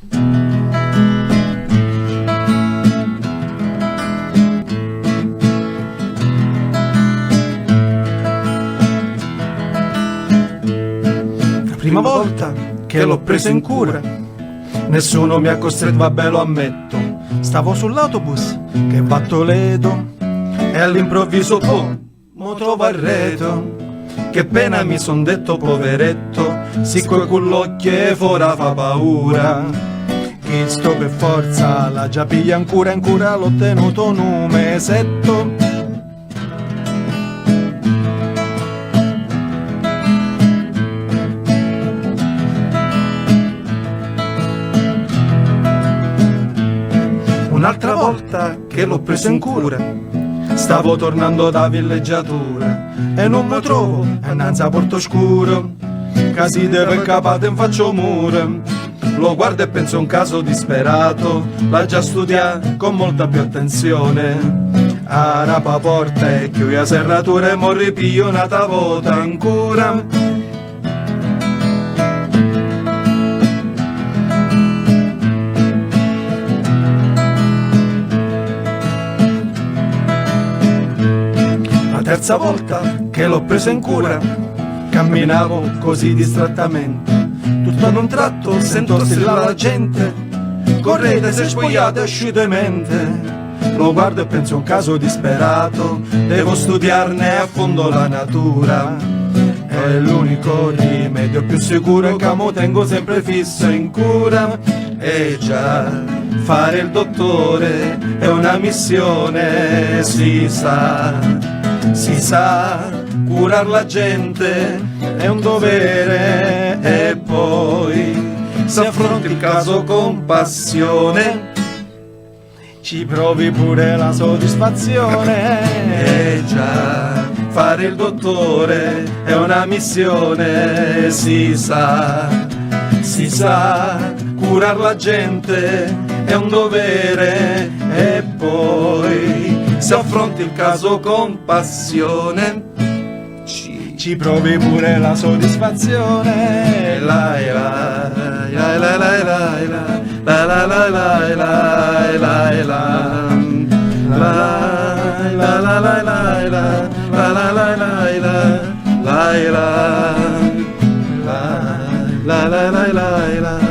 La prima volta che l'ho presa in cura, nessuno mi ha costretto, vabbè lo ammetto. Stavo sull'autobus che va a Toledo e all'improvviso mo trovo il reto. Che pena, mi son detto, poveretto, si quel cullocchie fora fa paura. Che sto per forza la già piglia in cura l'ho tenuto un mesetto. Un'altra volta che l'ho preso in cura, stavo tornando da villeggiatura e non mi trovo innanzi a Porto Scuro. Casi deve capate in faccio mura. Lo guardo e penso a un caso disperato, l'ha già studiato con molta più attenzione. A rapa porta e chiude la serratura e mo ripiglio una tavota ancora. Terza volta che l'ho presa in cura, camminavo così distrattamente, tutto ad un tratto sento strillare la gente, correte se spogliate asciutamente. Lo guardo e penso a un caso disperato, devo studiarne a fondo la natura. È l'unico rimedio più sicuro che mo tengo sempre fisso in cura. E già, fare il dottore è una missione, si sa, curar la gente è un dovere e poi se affronti il caso con passione ci provi pure la soddisfazione. E già, fare il dottore è una missione, si sa, curar la gente è un dovere e poi se affronti il caso con passione ci provi pure la soddisfazione. La la la la la la la la la la la la la la la